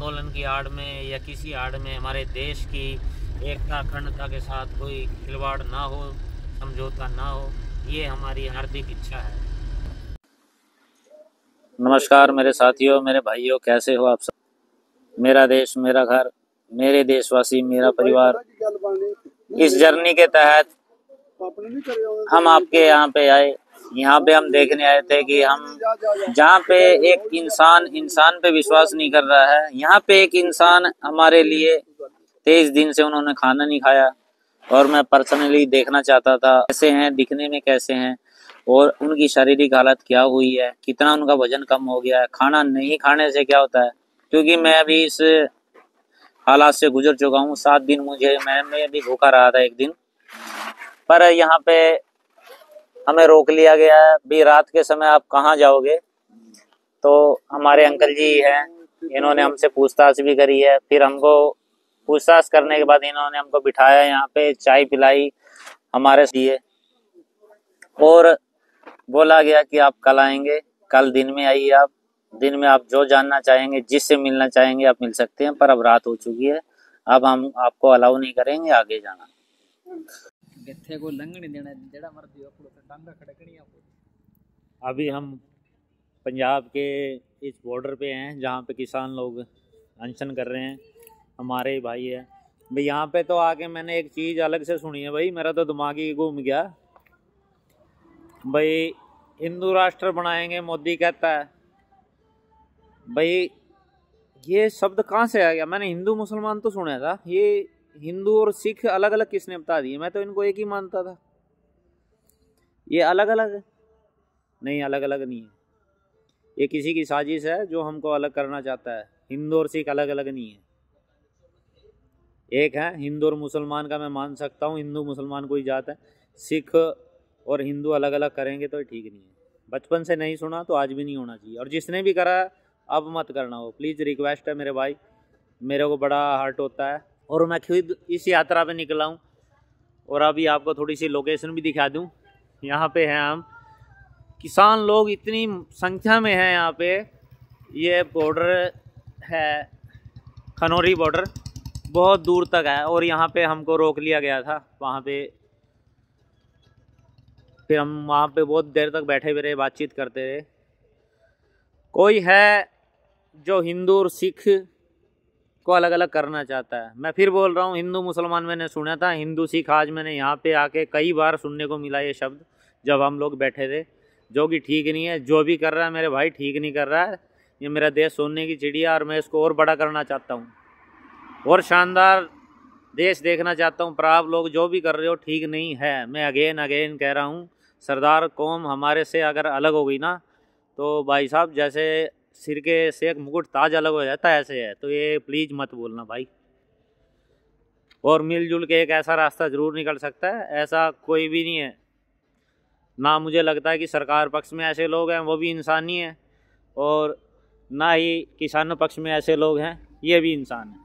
आंदोलन की आड़ में या किसी आड़ में हमारे देश की एकता अखंडता के साथ कोई खिलवाड़ ना हो, समझौता ना हो, ये हमारी हार्दिक इच्छा है। नमस्कार मेरे साथियों, मेरे भाइयों, कैसे हो आप सब। मेरा देश मेरा घर, मेरे देशवासी मेरा परिवार, इस जर्नी के तहत हम आपके यहाँ पे आए। यहाँ पे हम देखने आए थे कि हम जहाँ पे एक इंसान पे विश्वास नहीं कर रहा है, यहाँ पे एक इंसान हमारे लिए 23 दिन से उन्होंने खाना नहीं खाया, और मैं पर्सनली देखना चाहता था कैसे हैं, दिखने में कैसे हैं, और उनकी शारीरिक हालत क्या हुई है, कितना उनका वजन कम हो गया है। खाना नहीं खाने से क्या होता है, क्योंकि मैं अभी इस हालात से गुजर चुका हूँ। 7 दिन मैं भी भूखा रहा था एक दिन, पर यहाँ पे हमें रोक लिया गया है। भी रात के समय आप कहाँ जाओगे? तो हमारे अंकल जी हैं, इन्होंने हमसे पूछताछ भी करी है। फिर हमको पूछताछ करने के बाद इन्होंने हमको बिठाया, यहाँ पे चाय पिलाई हमारे लिए, और बोला गया कि आप कल आएंगे, कल दिन में आइए। आप दिन में आप जो जानना चाहेंगे, जिससे मिलना चाहेंगे आप मिल सकते हैं, पर अब रात हो चुकी है, अब हम आपको अलाउ नहीं करेंगे आगे जाना। अभी हम पंजाब के इस बॉर्डर पे हैं, जहाँ पे किसान लोग अनशन कर रहे हैं, हमारे भाई है भाई। यहाँ पे तो आके मैंने एक चीज़ अलग से सुनी है भाई, मेरा तो दिमाग ही घूम गया भाई। हिंदू राष्ट्र बनाएंगे मोदी कहता है भाई, ये शब्द कहाँ से आ गया? मैंने हिंदू मुसलमान तो सुना था, ये हिंदू और सिख अलग अलग किसने बता दिए? मैं तो इनको एक ही मानता था। ये अलग अलग है? नहीं, अलग अलग नहीं है, ये किसी की साजिश है जो हमको अलग करना चाहता है। हिंदू और सिख अलग अलग नहीं है, एक है। हिंदू और मुसलमान का मैं मान सकता हूँ, हिंदू मुसलमान कोई जात है। सिख और हिंदू अलग अलग करेंगे तो ठीक नहीं है। बचपन से नहीं सुना तो आज भी नहीं होना चाहिए, और जिसने भी करा अब मत करना हो, प्लीज़ रिक्वेस्ट है मेरे भाई। मेरे को बड़ा हर्ट होता है, और मैं खुद इस यात्रा पे निकला हूँ। और अभी आपको थोड़ी सी लोकेशन भी दिखा दूँ। यहाँ पे हैं हम, किसान लोग इतनी संख्या में हैं यहाँ पे। ये बॉर्डर है खनौरी बॉर्डर, बहुत दूर तक है, और यहाँ पे हमको रोक लिया गया था वहाँ पे। फिर हम वहाँ पे बहुत देर तक बैठे हुए रहे, बातचीत करते रहे। कोई है जो हिंदू और सिख को अलग अलग करना चाहता है। मैं फिर बोल रहा हूँ, हिंदू मुसलमान मैंने सुना था, हिंदू सिख आज मैंने यहाँ पे आके कई बार सुनने को मिला ये शब्द, जब हम लोग बैठे थे, जो कि ठीक नहीं है। जो भी कर रहा है मेरे भाई ठीक नहीं कर रहा है। ये मेरा देश सोने की चिड़िया, और मैं इसको और बड़ा करना चाहता हूँ, और शानदार देश देखना चाहता हूँ। पर आप लोग जो भी कर रहे हो ठीक नहीं है। मैं अगेन कह रहा हूँ, सरदार कौम हमारे से अगर अलग हो गई ना, तो भाई साहब जैसे सिर के से एक मुकुट ताज अलग हो जाता है, ऐसे है। तो ये प्लीज़ मत बोलना भाई। और मिलजुल के एक ऐसा रास्ता ज़रूर निकल सकता है, ऐसा कोई भी नहीं है ना। मुझे लगता है कि सरकार पक्ष में ऐसे लोग हैं, वो भी इंसान ही हैं, और ना ही किसानों पक्ष में ऐसे लोग हैं, ये भी इंसान हैं।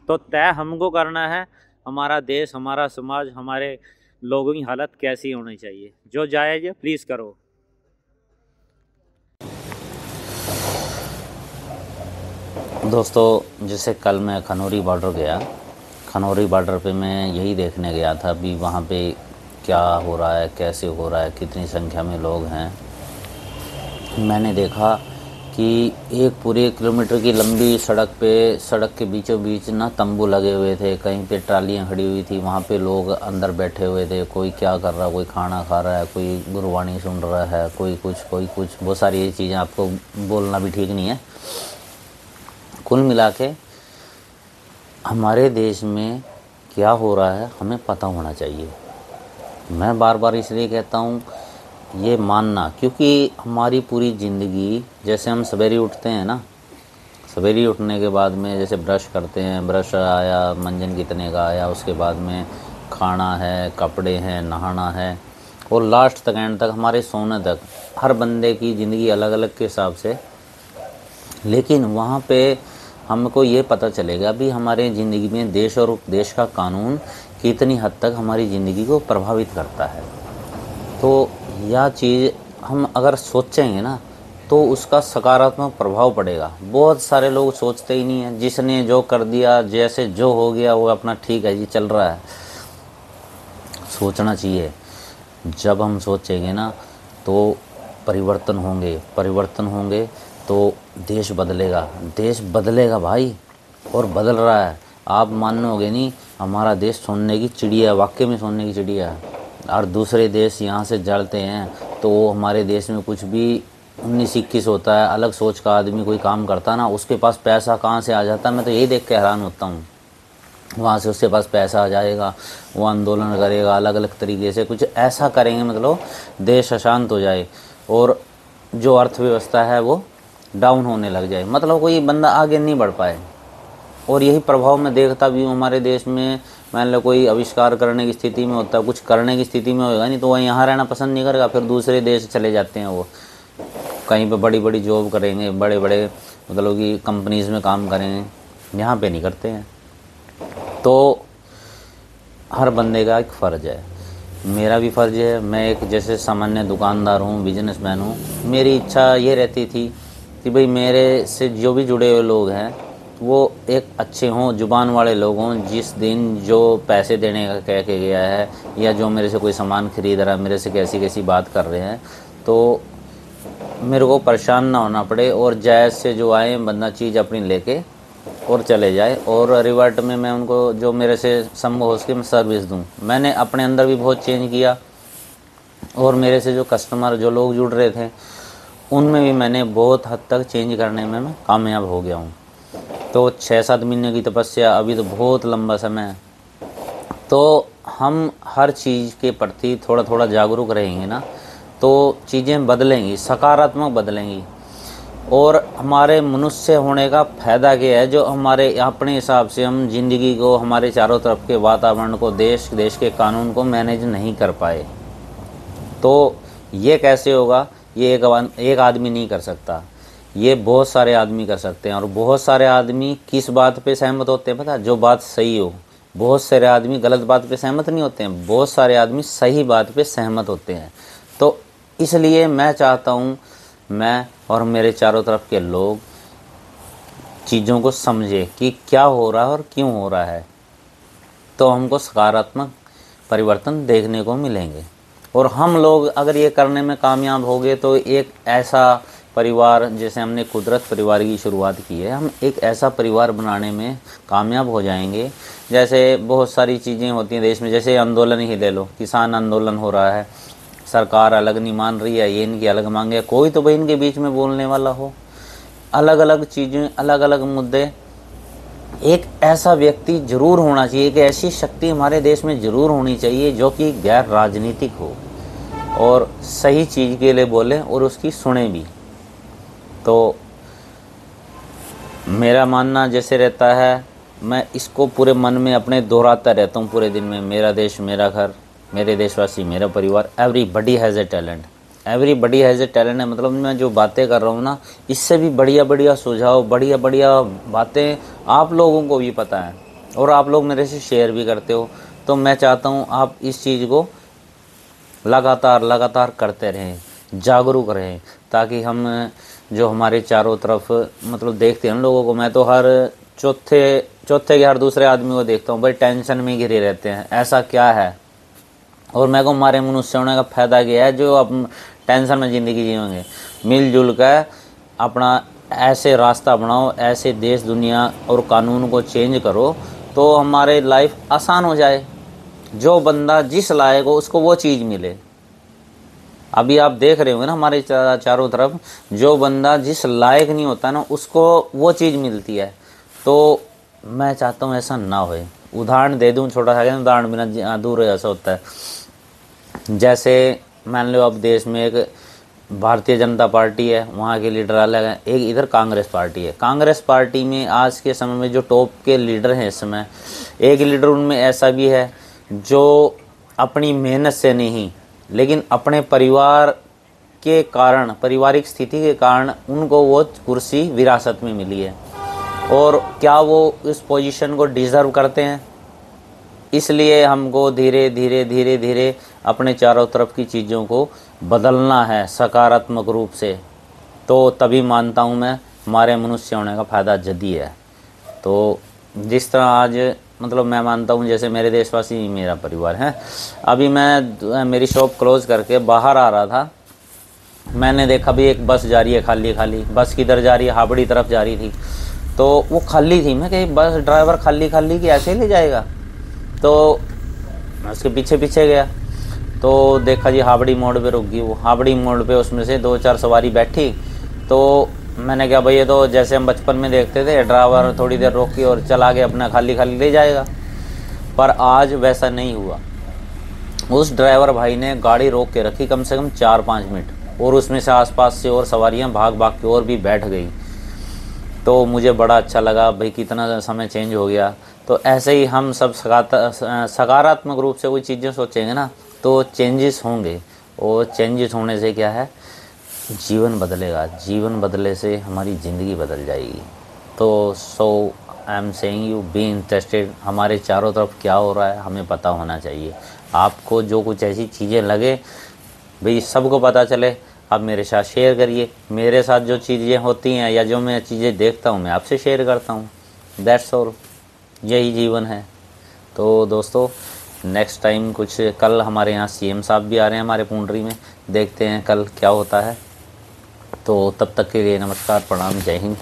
तो तय हमको करना है, हमारा देश, हमारा समाज, हमारे लोगों की हालत कैसी होनी चाहिए। जो जायज़ है प्लीज़ करो। दोस्तों, जैसे कल मैं खनौरी बॉर्डर गया, खनौरी बॉर्डर पे मैं यही देखने गया था भी वहाँ पे क्या हो रहा है, कैसे हो रहा है, कितनी संख्या में लोग हैं। मैंने देखा कि एक पूरे किलोमीटर की लंबी सड़क के बीचों बीच ना तंबू लगे हुए थे, कहीं पे ट्रालियाँ खड़ी हुई थी, वहाँ पे लोग अंदर बैठे हुए थे। कोई क्या कर रहा है, कोई खाना खा रहा है, कोई गुरबानी सुन रहा है, कोई कुछ बहुत सारी ये चीज़ें आपको बोलना भी ठीक नहीं है। कुल मिला के हमारे देश में क्या हो रहा है हमें पता होना चाहिए। मैं बार बार इसलिए कहता हूँ ये मानना, क्योंकि हमारी पूरी ज़िंदगी, जैसे हम सवेरे उठते हैं ना, सवेरे उठने के बाद में जैसे ब्रश करते हैं, ब्रश आया, मंजन कितने का आया, उसके बाद में खाना है, कपड़े हैं, नहाना है, और लास्ट तक एंड तक हमारे सोने तक, हर बंदे की ज़िंदगी अलग अलग के हिसाब से। लेकिन वहाँ पे हमको ये पता चलेगा भी हमारे ज़िंदगी में देश और देश का कानून कितनी हद तक हमारी ज़िंदगी को प्रभावित करता है। तो यह चीज़ हम अगर सोचेंगे ना, तो उसका सकारात्मक प्रभाव पड़ेगा। बहुत सारे लोग सोचते ही नहीं है, जिसने जो कर दिया, जैसे जो हो गया वो अपना ठीक है जी चल रहा है। सोचना चाहिए। जब हम सोचेंगे ना तो परिवर्तन होंगे तो देश बदलेगा भाई, और बदल रहा है। आप मानोगे नहीं, हमारा देश सोने की चिड़िया है, वाकई में सोने की चिड़िया है। और दूसरे देश यहाँ से जलते हैं तो वो हमारे देश में कुछ भी 19-21 होता है, अलग सोच का आदमी कोई काम करता ना, उसके पास पैसा कहाँ से आ जाता है, मैं तो यही देख के हैरान होता हूँ। वहाँ से उसके पास पैसा आ जाएगा, वो आंदोलन करेगा, अलग अलग तरीके से कुछ ऐसा करेंगे, मतलब देश अशांत हो जाए और जो अर्थव्यवस्था है वो डाउन होने लग जाए, मतलब कोई बंदा आगे नहीं बढ़ पाए। और यही प्रभाव मैं देखता भी हूँ हमारे देश में। मान लो कोई आविष्कार करने की स्थिति में होता है, कुछ करने की स्थिति में होगा नहीं, तो वह यहाँ रहना पसंद नहीं करेगा, फिर दूसरे देश चले जाते हैं। वो कहीं पे बड़ी बड़ी जॉब करेंगे, बड़े बड़े मतलब कि कंपनीज़ में काम करेंगे, यहाँ पे नहीं करते हैं। तो हर बंदे का एक फ़र्ज़ है, मेरा भी फ़र्ज़ है। मैं एक जैसे सामान्य दुकानदार हूँ, बिजनेसमैन हूँ, मेरी इच्छा ये रहती थी कि भाई मेरे से जो भी जुड़े हुए लोग हैं वो एक अच्छे हों, जुबान वाले लोग हों। जिस दिन जो पैसे देने का कह के गया है या जो मेरे से कोई सामान ख़रीद रहा है, मेरे से कैसी कैसी बात कर रहे हैं, तो मेरे को परेशान ना होना पड़े, और जायज़ से जो आए बंदा चीज़ अपनी लेके और चले जाए, और रिवर्ट में मैं उनको जो मेरे से संभव हो सके मैं सर्विस दूं। मैंने अपने अंदर भी बहुत चेंज किया, और मेरे से जो कस्टमर जो लोग जुड़ रहे थे उनमें भी मैंने बहुत हद तक चेंज करने में मैं कामयाब हो गया हूँ। तो 6-7 महीने की तपस्या अभी तो बहुत लंबा समय है। तो हम हर चीज़ के प्रति थोड़ा थोड़ा जागरूक रहेंगे ना, तो चीज़ें बदलेंगी, सकारात्मक बदलेंगी। और हमारे मनुष्य होने का फ़ायदा क्या है, जो हमारे अपने हिसाब से हम ज़िंदगी को, हमारे चारों तरफ के वातावरण को, देश के कानून को मैनेज नहीं कर पाए, तो ये कैसे होगा? ये एक आदमी नहीं कर सकता, ये बहुत सारे आदमी कर सकते हैं। और बहुत सारे आदमी किस बात पे सहमत होते हैं पता है? जो बात सही हो। बहुत सारे आदमी गलत बात पे सहमत नहीं होते हैं, बहुत सारे आदमी सही बात पे सहमत होते हैं। तो इसलिए मैं चाहता हूँ मैं और मेरे चारों तरफ के लोग चीज़ों को समझे कि क्या हो रहा है और क्यों हो रहा है, तो हमको सकारात्मक परिवर्तन देखने को मिलेंगे। और हम लोग अगर ये करने में कामयाब हो गए तो एक ऐसा परिवार, जैसे हमने कुदरत परिवार की शुरुआत की है, हम एक ऐसा परिवार बनाने में कामयाब हो जाएंगे। जैसे बहुत सारी चीज़ें होती हैं देश में, जैसे आंदोलन ही ले लो, किसान आंदोलन हो रहा है, सरकार अलग नहीं मान रही है, ये इनकी अलग मांगे, कोई तो भाई इनके बीच में बोलने वाला हो। अलग अलग चीज़ें, अलग अलग मुद्दे, एक ऐसा व्यक्ति जरूर होना चाहिए, एक ऐसी शक्ति हमारे देश में जरूर होनी चाहिए जो कि गैर राजनीतिक हो और सही चीज़ के लिए बोले और उसकी सुने भी। तो मेरा मानना जैसे रहता है, मैं इसको पूरे मन में अपने दोहराता रहता हूँ पूरे दिन में, मेरा देश मेरा घर, मेरे देशवासी मेरा परिवार, everybody has a talent. Everybody has a talent है मतलब मैं जो बातें कर रहा हूँ ना, इससे भी बढ़िया बढ़िया सुझाव, बढ़िया बढ़िया बातें आप लोगों को भी पता है और आप लोग मेरे से शेयर भी करते हो। तो मैं चाहता हूँ आप इस चीज़ को लगातार करते रहें, जागरूक रहें, ताकि हम जो हमारे चारों तरफ मतलब देखते हैं उन लोगों को, मैं तो हर चौथे के हर दूसरे आदमी को देखता हूँ भाई टेंशन में घिरे रहते हैं, ऐसा क्या है? और मैं को हमारे मनुष्य होने का फ़ायदा क्या है जो अब टेंशन में ज़िंदगी जिएंगे। मिलजुल कर अपना ऐसे रास्ता बनाओ, ऐसे देश दुनिया और कानून को चेंज करो तो हमारे लाइफ आसान हो जाए। जो बंदा जिस लायक हो उसको वो चीज़ मिले। अभी आप देख रहे होंगे ना हमारे चारों तरफ, जो बंदा जिस लायक नहीं होता ना उसको वो चीज़ मिलती है। तो मैं चाहता हूँ ऐसा ना होए। उदाहरण दे दूँ छोटा सा, उदाहरण बिना दूर ऐसा होता है। जैसे मान लो अब देश में एक भारतीय जनता पार्टी है, वहाँ के लीडर अलग हैं, एक इधर कांग्रेस पार्टी है। कांग्रेस पार्टी में आज के समय में जो टॉप के लीडर हैं इस समय, एक लीडर उनमें ऐसा भी है जो अपनी मेहनत से नहीं लेकिन अपने परिवार के कारण, पारिवारिक स्थिति के कारण उनको वो कुर्सी विरासत में मिली है। और क्या वो इस पोजीशन को डिज़र्व करते हैं? इसलिए हमको धीरे धीरे अपने चारों तरफ की चीज़ों को बदलना है सकारात्मक रूप से। तो तभी मानता हूँ मैं हमारे मनुष्य होने का फ़ायदा जदी है। तो जिस तरह आज मतलब मैं मानता हूँ जैसे मेरे देशवासी मेरा परिवार है। अभी मैं मेरी शॉप क्लोज़ करके बाहर आ रहा था, मैंने देखा भी एक बस जा रही है खाली खाली। बस किधर जा रही है? हाबड़ी तरफ जा रही थी, तो वो खाली थी। मैं कही बस ड्राइवर खाली खाली की ऐसे ही ले जाएगा? तो मैं उसके पीछे पीछे गया तो देखा जी हाबड़ी मोड़ पे रुक गई वो। हाबड़ी मोड़ पे उसमें से 2-4 सवारी बैठी। तो मैंने कहा भाई ये तो जैसे हम बचपन में देखते थे, ड्राइवर थोड़ी देर रोक के और चला के अपना खाली खाली ले जाएगा। पर आज वैसा नहीं हुआ। उस ड्राइवर भाई ने गाड़ी रोक के रखी कम से कम 4-5 मिनट, और उसमें से आसपास से और सवारियां भाग भाग के और भी बैठ गई। तो मुझे बड़ा अच्छा लगा भाई कितना समय चेंज हो गया। तो ऐसे ही हम सब सकारात्मक रूप से कोई चीज़ें सोचेंगे ना तो चेंजेस होंगे, और चेंजेस होने से क्या है, जीवन बदलेगा। जीवन बदले से हमारी ज़िंदगी बदल जाएगी। तो I am saying you be interested. हमारे चारों तरफ क्या हो रहा है हमें पता होना चाहिए। आपको जो कुछ ऐसी चीज़ें लगे भाई सबको पता चले, आप मेरे साथ शेयर करिए। मेरे साथ जो चीज़ें होती हैं या जो मैं चीज़ें देखता हूँ मैं आपसे शेयर करता हूँ। दैट्स ऑल, यही जीवन है। तो दोस्तों नेक्स्ट टाइम कुछ, कल हमारे यहाँ सीएम साहब भी आ रहे हैं हमारे पुंडरी में, देखते हैं कल क्या होता है। तो तब तक के लिए नमस्कार, प्रणाम, जय हिंद।